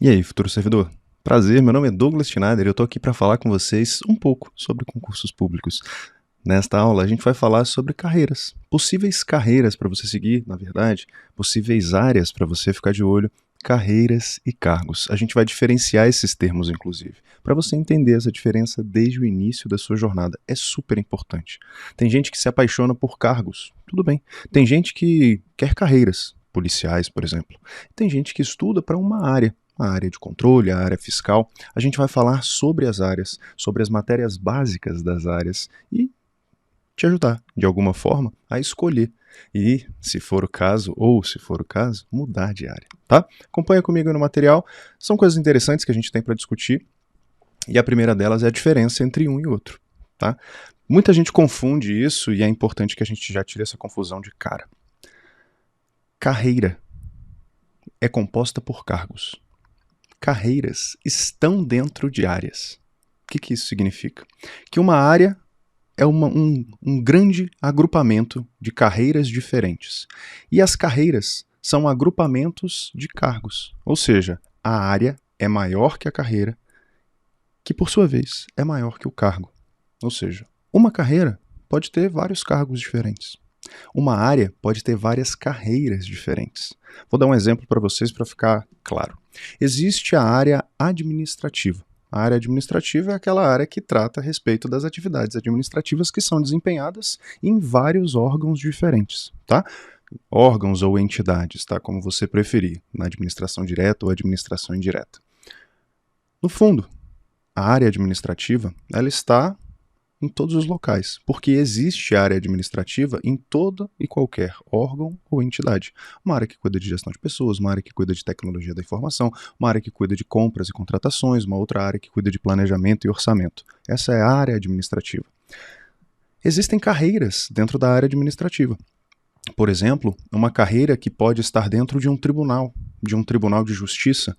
E aí, futuro servidor? Prazer, meu nome é Douglas Schneider e eu tô aqui para falar com vocês um pouco sobre concursos públicos. Nesta aula, a gente vai falar sobre carreiras, possíveis carreiras para você seguir, na verdade, possíveis áreas para você ficar de olho, carreiras e cargos. A gente vai diferenciar esses termos, inclusive, para você entender essa diferença desde o início da sua jornada. É super importante. Tem gente que se apaixona por cargos, tudo bem. Tem gente que quer carreiras, policiais, por exemplo. Tem gente que estuda para uma área. A área de controle, a área fiscal. A gente vai falar sobre as áreas, sobre as matérias básicas das áreas e te ajudar, de alguma forma, a escolher. E, se for o caso, mudar de área, tá? Acompanha comigo no material. São coisas interessantes que a gente tem para discutir. E a primeira delas é a diferença entre um e outro, tá? Muita gente confunde isso e é importante que a gente já tire essa confusão de cara. Carreira é composta por cargos. Carreiras estão dentro de áreas. O que isso significa? Que uma área é um grande agrupamento de carreiras diferentes. E as carreiras são agrupamentos de cargos. Ou seja, a área é maior que a carreira, que por sua vez é maior que o cargo. Ou seja, uma carreira pode ter vários cargos diferentes. Uma área pode ter várias carreiras diferentes. Vou dar um exemplo para vocês para ficar claro. Existe a área administrativa. A área administrativa é aquela área que trata a respeito das atividades administrativas que são desempenhadas em vários órgãos diferentes, tá? Órgãos ou entidades, tá? Como você preferir, na administração direta ou administração indireta. No fundo, a área administrativa, ela está em todos os locais, porque existe área administrativa em todo e qualquer órgão ou entidade. Uma área que cuida de gestão de pessoas, uma área que cuida de tecnologia da informação, uma área que cuida de compras e contratações, uma outra área que cuida de planejamento e orçamento. Essa é a área administrativa. Existem carreiras dentro da área administrativa. Por exemplo, uma carreira que pode estar dentro de um tribunal de justiça.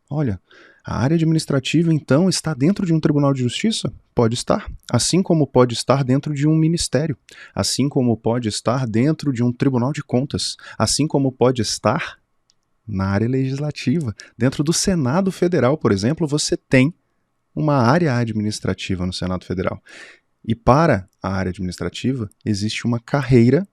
Olha, a área administrativa, então, está dentro de um tribunal de justiça? Pode estar. Assim como pode estar dentro de um ministério. Assim como pode estar dentro de um tribunal de contas. Assim como pode estar na área legislativa. Dentro do Senado Federal, por exemplo, você tem uma área administrativa no Senado Federal. E para a área administrativa, existe uma carreira,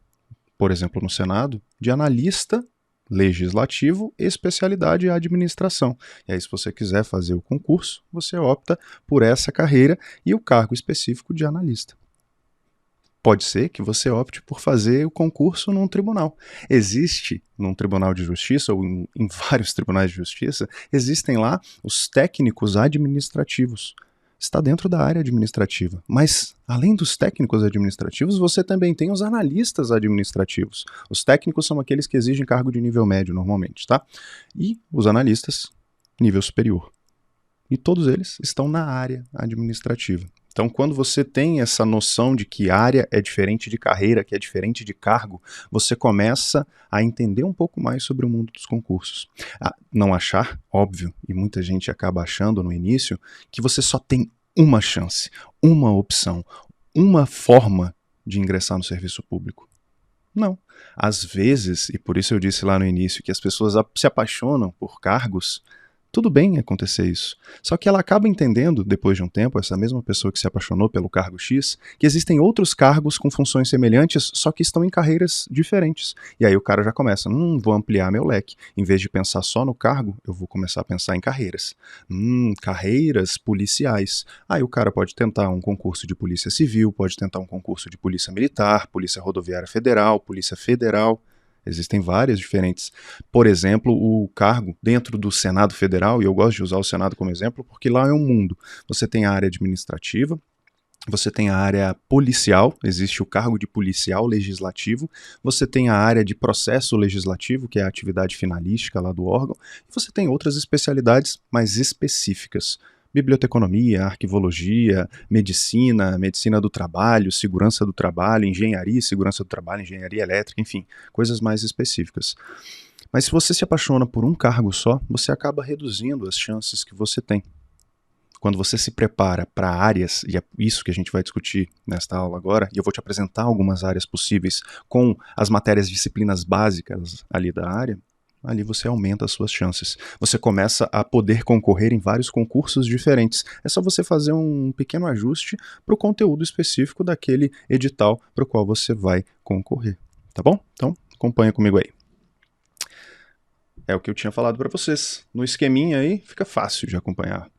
por exemplo, no Senado, de analista legislativo, especialidade administração. E aí, se você quiser fazer o concurso, você opta por essa carreira e o cargo específico de analista. Pode ser que você opte por fazer o concurso num tribunal. Existe num tribunal de justiça, ou em vários tribunais de justiça, existem lá os técnicos administrativos. Está dentro da área administrativa. Mas, além dos técnicos administrativos, você também tem os analistas administrativos. Os técnicos são aqueles que exigem cargo de nível médio, normalmente, tá? E os analistas, nível superior. E todos eles estão na área administrativa. Então, quando você tem essa noção de que área é diferente de carreira, que é diferente de cargo, você começa a entender um pouco mais sobre o mundo dos concursos. Não achar, óbvio, e muita gente acaba achando no início, que você só tem uma chance, uma opção, uma forma de ingressar no serviço público. Não. Às vezes, e por isso eu disse lá no início, que as pessoas se apaixonam por cargos. Tudo bem acontecer isso. Só que ela acaba entendendo, depois de um tempo, essa mesma pessoa que se apaixonou pelo cargo X, que existem outros cargos com funções semelhantes, só que estão em carreiras diferentes. E aí o cara já começa, vou ampliar meu leque. Em vez de pensar só no cargo, eu vou começar a pensar em carreiras. Carreiras policiais. Aí o cara pode tentar um concurso de polícia civil, pode tentar um concurso de polícia militar, polícia rodoviária federal, polícia federal. Existem várias diferentes. Por exemplo, o cargo dentro do Senado Federal, e eu gosto de usar o Senado como exemplo, porque lá é um mundo. Você tem a área administrativa, você tem a área policial, existe o cargo de policial legislativo, você tem a área de processo legislativo, que é a atividade finalística lá do órgão, e você tem outras especialidades mais específicas. Biblioteconomia, arquivologia, medicina do trabalho, segurança do trabalho, engenharia, segurança do trabalho, engenharia elétrica, enfim, coisas mais específicas. Mas se você se apaixona por um cargo só, você acaba reduzindo as chances que você tem. Quando você se prepara para áreas, e é isso que a gente vai discutir nesta aula agora, e eu vou te apresentar algumas áreas possíveis com as matérias disciplinas básicas ali da área, ali você aumenta as suas chances. Você começa a poder concorrer em vários concursos diferentes. É só você fazer um pequeno ajuste para o conteúdo específico daquele edital para o qual você vai concorrer. Tá bom? Então, acompanha comigo aí. É o que eu tinha falado para vocês. No esqueminha aí, fica fácil de acompanhar.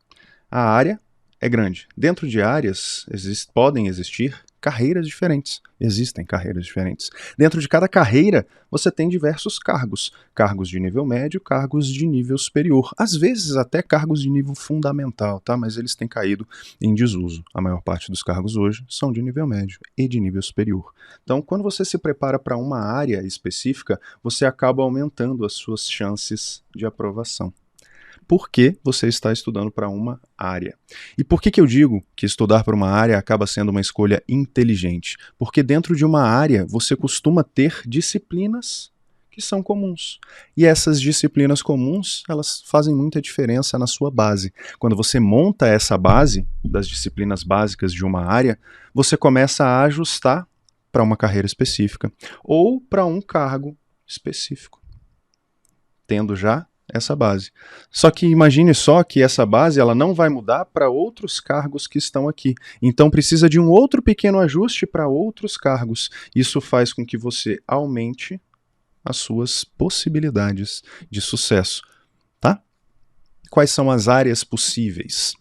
A área é grande. Dentro de áreas podem existir carreiras diferentes. Existem carreiras diferentes. Dentro de cada carreira, você tem diversos cargos. Cargos de nível médio, cargos de nível superior. Às vezes até cargos de nível fundamental, tá? Mas eles têm caído em desuso. A maior parte dos cargos hoje são de nível médio e de nível superior. Então, quando você se prepara para uma área específica, você acaba aumentando as suas chances de aprovação. Por que você está estudando para uma área? E por que eu digo que estudar para uma área acaba sendo uma escolha inteligente? Porque dentro de uma área você costuma ter disciplinas que são comuns. E essas disciplinas comuns, elas fazem muita diferença na sua base. Quando você monta essa base das disciplinas básicas de uma área, você começa a ajustar para uma carreira específica ou para um cargo específico. Tendo já essa base. Só que imagine só que essa base ela não vai mudar para outros cargos que estão aqui. Então precisa de um outro pequeno ajuste para outros cargos. Isso faz com que você aumente as suas possibilidades de sucesso, tá? Quais são as áreas possíveis?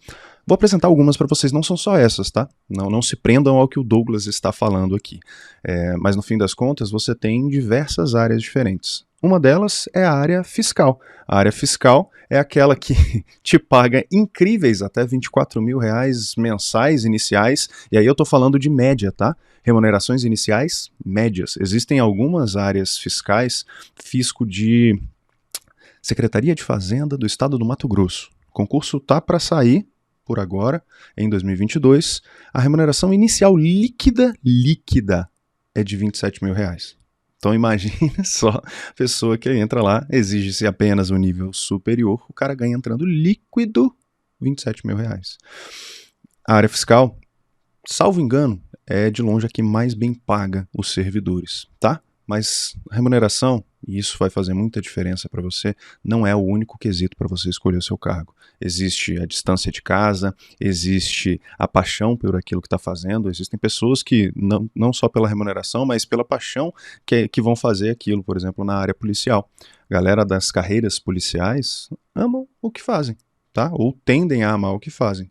Vou apresentar algumas para vocês, não são só essas, tá? Não se prendam ao que o Douglas está falando aqui. Mas no fim das contas, você tem diversas áreas diferentes. Uma delas é a área fiscal. A área fiscal é aquela que te paga incríveis até R$24 mil mensais iniciais, e aí eu estou falando de média, tá? Remunerações iniciais médias. Existem algumas áreas fiscais, fisco de Secretaria de Fazenda do Estado do Mato Grosso. O concurso tá para sair por agora, em 2022. A remuneração inicial líquida é de R$27 mil. Então imagine só, a pessoa que entra lá, exige-se apenas um nível superior, o cara ganha entrando líquido R$27 mil. A área fiscal, salvo engano, é de longe a que mais bem paga os servidores, tá? Mas a remuneração, e isso vai fazer muita diferença para você, não é o único quesito para você escolher o seu cargo. Existe a distância de casa, existe a paixão por aquilo que está fazendo, existem pessoas que, não só pela remuneração, mas pela paixão que vão fazer aquilo, por exemplo, na área policial. A galera das carreiras policiais amam o que fazem, tá? Ou tendem a amar o que fazem.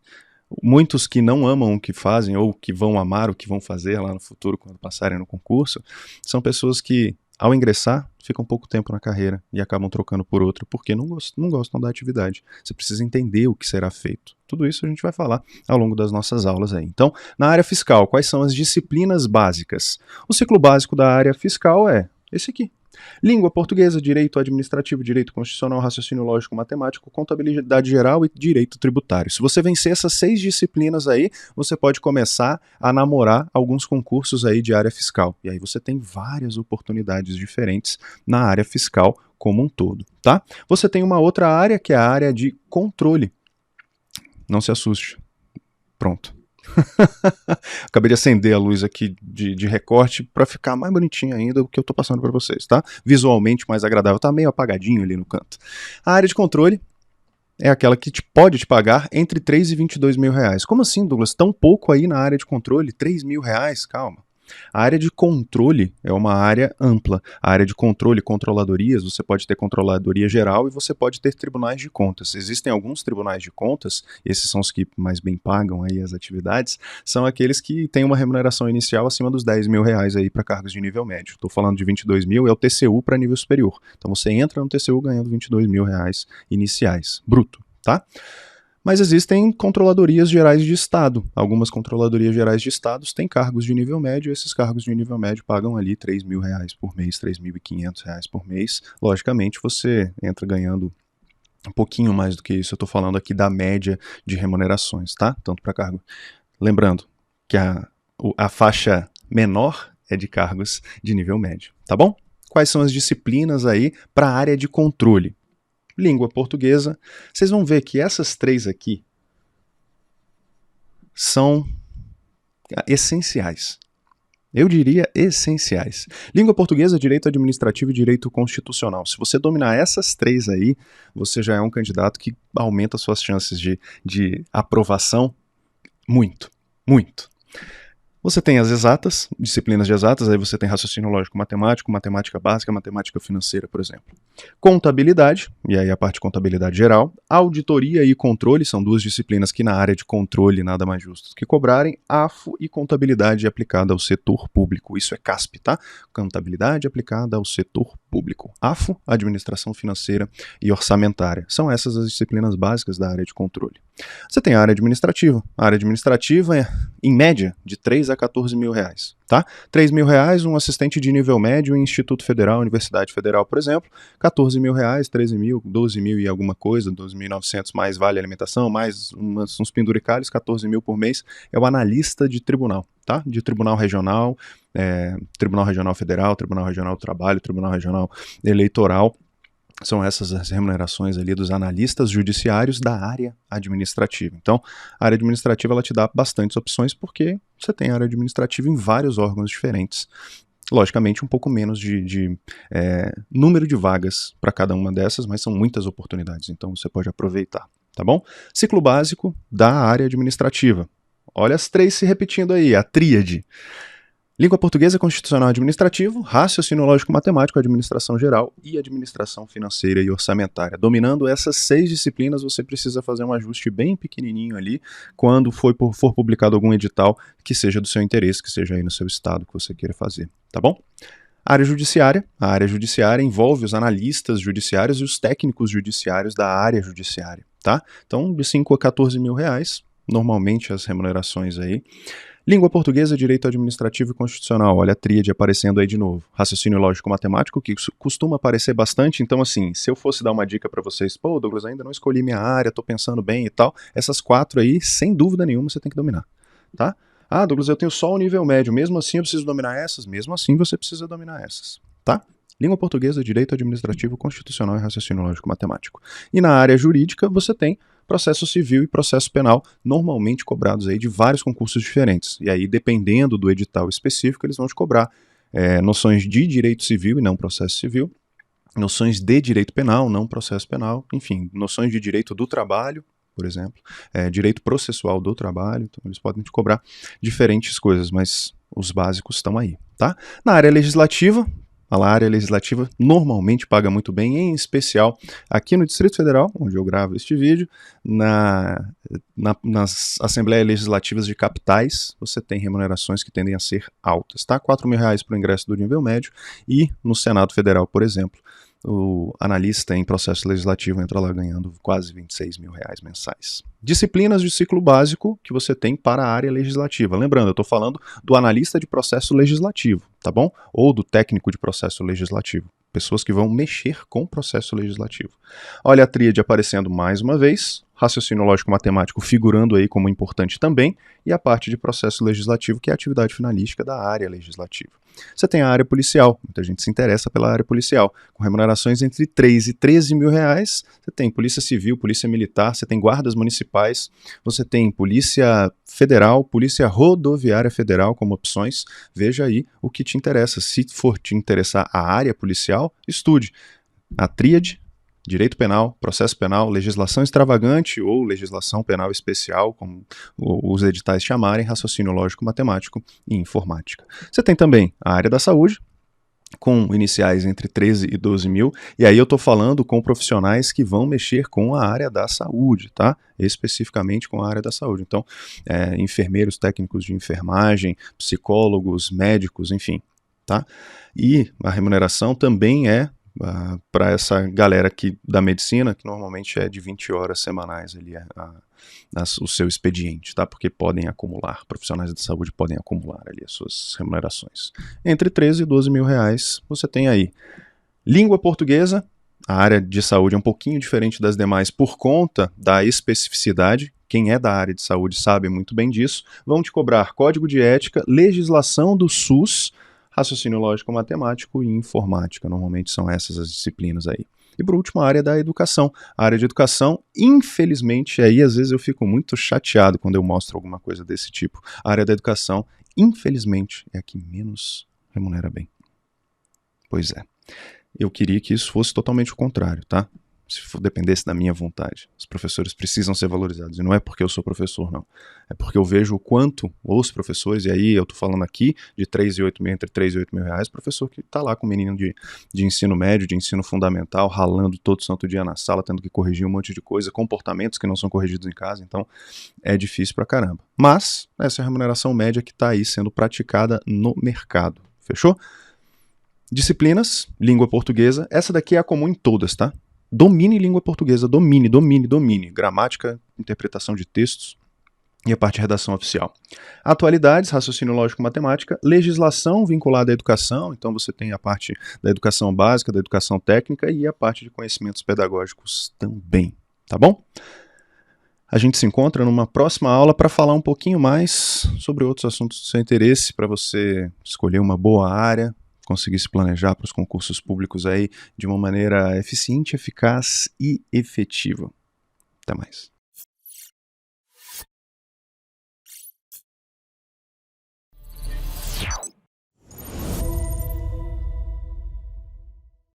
Muitos que não amam o que fazem ou que vão amar o que vão fazer lá no futuro quando passarem no concurso, são pessoas que, ao ingressar, ficam pouco tempo na carreira e acabam trocando por outra porque não gostam da atividade. Você precisa entender o que será feito. Tudo isso a gente vai falar ao longo das nossas aulas aí. Então, na área fiscal, quais são as disciplinas básicas? O ciclo básico da área fiscal é esse aqui. Língua portuguesa, direito administrativo, direito constitucional, raciocínio lógico, matemático, contabilidade geral e direito tributário. Se você vencer essas 6 disciplinas aí, você pode começar a namorar alguns concursos aí de área fiscal. E aí você tem várias oportunidades diferentes na área fiscal como um todo, tá? Você tem uma outra área que é a área de controle. Não se assuste. Pronto. Acabei de acender a luz aqui de recorte para ficar mais bonitinho ainda o que eu estou passando para vocês, tá? Visualmente mais agradável, tá meio apagadinho ali no canto. A área de controle é aquela que pode te pagar entre 3 e 22 mil reais. Como assim, Douglas? Tão pouco aí na área de controle? 3 mil reais? Calma. A área de controle é uma área ampla. A área de controle e controladorias, você pode ter controladoria geral e você pode ter tribunais de contas. Existem alguns tribunais de contas, esses são os que mais bem pagam aí as atividades, são aqueles que têm uma remuneração inicial acima dos 10 mil reais aí para cargos de nível médio. Estou falando de 22 mil, é o TCU para nível superior. Então você entra no TCU ganhando 22 mil reais iniciais, bruto, tá? Mas existem controladorias gerais de Estado. Algumas controladorias gerais de Estados têm cargos de nível médio, e esses cargos de nível médio pagam ali 3 mil reais por mês, 3.500 reais por mês. Logicamente, você entra ganhando um pouquinho mais do que isso. Eu estou falando aqui da média de remunerações, tá? Tanto para cargo. Lembrando que a faixa menor é de cargos de nível médio, tá bom? Quais são as disciplinas aí para a área de controle? Língua portuguesa, vocês vão ver que essas 3 aqui são essenciais. Eu diria essenciais. Língua portuguesa, direito administrativo e direito constitucional. Se você dominar essas três aí, você já é um candidato que aumenta suas chances de aprovação muito, muito. Você tem as exatas, disciplinas de exatas, aí você tem raciocínio lógico matemático, matemática básica, matemática financeira, por exemplo. Contabilidade, e aí a parte de contabilidade geral. Auditoria e controle, são duas disciplinas que na área de controle nada mais justo que cobrarem. AFO e contabilidade aplicada ao setor público. Isso é CASP, tá? Contabilidade aplicada ao setor público. AFO, administração financeira e orçamentária. São essas as disciplinas básicas da área de controle. Você tem a área administrativa. A área administrativa é, em média, de 3 a 14 mil reais. Tá? 3 mil reais, um assistente de nível médio em Instituto Federal, Universidade Federal, por exemplo. 14 mil reais, 13 mil, 12 mil e alguma coisa, 12.900 mais vale alimentação, mais uns penduricalhos, 14 mil por mês. É o analista de tribunal, tá? De tribunal regional, Tribunal Regional Federal, Tribunal Regional do Trabalho, Tribunal Regional Eleitoral. São essas as remunerações ali dos analistas judiciários da área administrativa. Então, a área administrativa ela te dá bastantes opções porque você tem área administrativa em vários órgãos diferentes. Logicamente, um pouco menos de número de vagas para cada uma dessas, mas são muitas oportunidades, então você pode aproveitar, tá bom? Ciclo básico da área administrativa. Olha as três se repetindo aí, a tríade. Língua portuguesa, constitucional administrativo, raciocínio lógico matemático, administração geral e administração financeira e orçamentária. Dominando essas 6 disciplinas, você precisa fazer um ajuste bem pequenininho ali quando for publicado algum edital que seja do seu interesse, que seja aí no seu estado que você queira fazer, tá bom? Área judiciária. A área judiciária envolve os analistas judiciários e os técnicos judiciários da área judiciária, tá? Então, de 5 a 14 mil reais, normalmente as remunerações aí. Língua portuguesa, direito administrativo e constitucional. Olha a tríade aparecendo aí de novo. Raciocínio lógico matemático, que costuma aparecer bastante. Então, assim, se eu fosse dar uma dica para vocês, pô, Douglas, ainda não escolhi minha área, tô pensando bem e tal, essas 4 aí, sem dúvida nenhuma, você tem que dominar, tá? Ah, Douglas, eu tenho só o nível médio, mesmo assim eu preciso dominar essas? Mesmo assim você precisa dominar essas, tá? Língua portuguesa, direito administrativo, constitucional e raciocínio lógico matemático. E na área jurídica, você tem processo civil e processo penal, normalmente cobrados aí de vários concursos diferentes. E aí, dependendo do edital específico, eles vão te cobrar noções de direito civil e não processo civil, noções de direito penal, não processo penal, enfim, noções de direito do trabalho, por exemplo, direito processual do trabalho, então eles podem te cobrar diferentes coisas, mas os básicos estão aí, tá? Na área legislativa, a área legislativa normalmente paga muito bem, em especial aqui no Distrito Federal, onde eu gravo este vídeo, nas Assembleias Legislativas de capitais, você tem remunerações que tendem a ser altas, tá? 4 mil reais para o ingresso do nível médio e no Senado Federal, por exemplo, o analista em processo legislativo entra lá ganhando quase 26 mil reais mensais. Disciplinas de ciclo básico que você tem para a área legislativa. Lembrando, eu estou falando do analista de processo legislativo, tá bom? Ou do técnico de processo legislativo. Pessoas que vão mexer com o processo legislativo. Olha a tríade aparecendo mais uma vez, raciocínio lógico matemático figurando aí como importante também, e a parte de processo legislativo, que é a atividade finalística da área legislativa. Você tem a área policial, muita gente se interessa pela área policial, com remunerações entre 3 e 13 mil reais. Você tem polícia civil, polícia militar, você tem guardas municipais, você tem polícia federal, polícia rodoviária federal como opções. Veja aí o que te interessa. Se for te interessar a área policial, estude a tríade, direito penal, processo penal, legislação extravagante ou legislação penal especial, como os editais chamarem, raciocínio lógico matemático e informática. Você tem também a área da saúde, com iniciais entre 13 e 12 mil, e aí eu estou falando com profissionais que vão mexer com a área da saúde, tá? Especificamente com a área da saúde. Então, enfermeiros, técnicos de enfermagem, psicólogos, médicos, enfim, tá? E a remuneração também é para essa galera aqui da medicina, que normalmente é de 20 horas semanais ali o seu expediente, tá? Porque podem acumular, profissionais da saúde podem acumular ali as suas remunerações. Entre 13 e 12 mil reais, você tem aí língua portuguesa. A área de saúde é um pouquinho diferente das demais por conta da especificidade. Quem é da área de saúde sabe muito bem disso. Vão te cobrar código de ética, legislação do SUS, raciocínio lógico matemático e informática. Normalmente são essas as disciplinas aí. E por último, a área da educação. A área de educação, infelizmente, aí às vezes eu fico muito chateado quando eu mostro alguma coisa desse tipo. A área da educação, infelizmente, é a que menos remunera bem. Pois é. Eu queria que isso fosse totalmente o contrário, tá? Se dependesse da minha vontade. Os professores precisam ser valorizados. E não é porque eu sou professor, não. É porque eu vejo o quanto os professores, e aí eu tô falando aqui de entre 3 e 8 mil reais, professor que tá lá com menino de ensino médio, de ensino fundamental, ralando todo santo dia na sala, tendo que corrigir um monte de coisa, comportamentos que não são corrigidos em casa, então é difícil pra caramba. Mas essa é a remuneração média que tá aí sendo praticada no mercado. Fechou? Disciplinas, língua portuguesa, essa daqui é a comum em todas, tá? Domine língua portuguesa, domine. Gramática, interpretação de textos e a parte de redação oficial. Atualidades, raciocínio lógico matemática, legislação vinculada à educação, então você tem a parte da educação básica, da educação técnica e a parte de conhecimentos pedagógicos também, tá bom? A gente se encontra numa próxima aula para falar um pouquinho mais sobre outros assuntos de seu interesse, para você escolher uma boa área, conseguir se planejar para os concursos públicos aí de uma maneira eficiente, eficaz e efetiva. Até mais.